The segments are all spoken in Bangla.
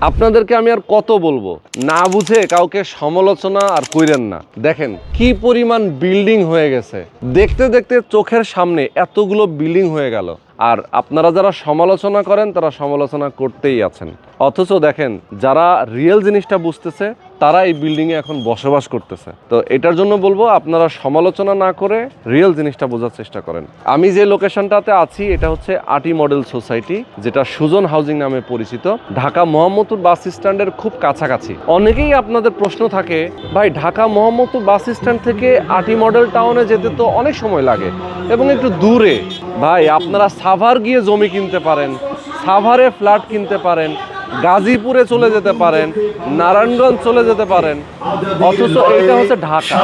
আপনাদেরকে আমি আর কত বলবো, না বুঝে কাউকে সমালোচনা আর কইরেন না। দেখেন কি পরিমাণ বিল্ডিং হয়ে গেছে, দেখতে দেখতে চোখের সামনে এতগুলো বিল্ডিং হয়ে গেল, আর আপনারা যারা সমালোচনা করেন তারা সমালোচনা করতেই আছেন। অথচ দেখেন যারা রিয়েল জিনিসটা বুঝতেছে তারা এই বিল্ডিংয়ে এখন বসবাস করতেছে। তো এটার জন্য বলবো আপনারা সমালোচনা না করে রিয়েল জিনিসটা বোঝার চেষ্টা করেন। আমি যে লোকেশনটাতে আছি এটা হচ্ছে আটি মডেল সোসাইটি, যেটা সুজন হাউজিং নামে পরিচিত, ঢাকা মোহাম্মদপুর বাস স্ট্যান্ডের খুব কাছাকাছি। অনেকেই আপনাদের প্রশ্ন থাকে, ভাই ঢাকা মোহাম্মদপুর বাস স্ট্যান্ড থেকে আটি মডেল টাউনে যেতে তো অনেক সময় লাগে এবং একটু দূরে। ভাই আপনারা সাভার গিয়ে জমি কিনতে পারেন, সাভারে ফ্ল্যাট কিনতে পারেন, গাজীপুরে চলে যেতে পারেন, নারায়ণগঞ্জ চলে যেতে পারেন। অথচ এটা হচ্ছে ঢাকা।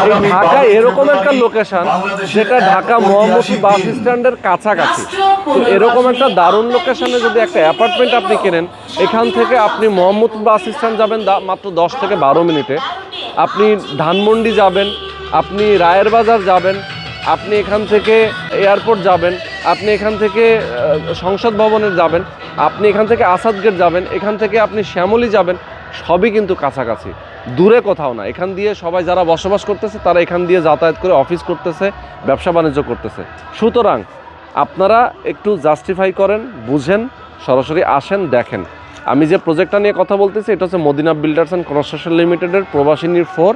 এই ঢাকায় এরকম একটা লোকেশন যেটা ঢাকা মোহাম্মদপুর বাস স্ট্যান্ডের কাছাকাছি। তো এরকম একটা দারুণ লোকেশনে যদি একটা অ্যাপার্টমেন্ট আপনি কেনেন, এখান থেকে আপনি মোহাম্মদপুর বাস স্ট্যান্ড যাবেন মাত্র 10 থেকে 12 মিনিটে, আপনি ধানমন্ডি যাবেন, আপনি রায়ের বাজার যাবেন, আপনি এখান থেকে এয়ারপোর্ট যাবেন, আপনি এখান থেকে সংসদ ভবনে যাবেন, আপনি এখান থেকে আসাদ গেট যাবেন, এখান থেকে আপনি শ্যামলী যাবেন, সবই কিন্তু কাছাকাছি, দূরে কোথাও না। এখান দিয়ে সবাই যারা বসবাস করতেছে তারা এখান দিয়ে যাতায়াত করে অফিস করতেছে, ব্যবসা বাণিজ্য করতেছে। সুতরাং আপনারা একটু জাস্টিফাই করেন, বুঝেন, সরাসরি আসেন, দেখেন। আমি যে প্রজেক্টটা নিয়ে কথা বলতেছি এটা হচ্ছে মদিনা বিল্ডার্স অ্যান্ড কনস্ট্রাকশন লিমিটেডের প্রবাসিনীর 4,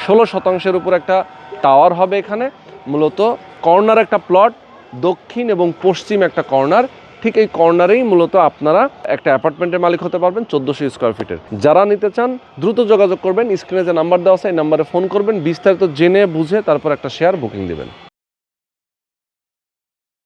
16% উপর একটা টাওয়ার হবে এখানে। মূলত কর্নার একটা প্লট, দক্ষিণ এবং পশ্চিম একটা কর্নার, ঠিক এই কর্নারেই মূলত আপনারা একটা অ্যাপার্টমেন্টের মালিক হতে পারবেন 1400 স্কোয়ার ফিটের। যারা নিতে চান দ্রুত যোগাযোগ করবেন, স্ক্রিনে যে নাম্বার দেওয়া আছে এই নাম্বারে ফোন করবেন, বিস্তারিত জেনে বুঝে তারপর একটা শেয়ার বুকিং দেবেন।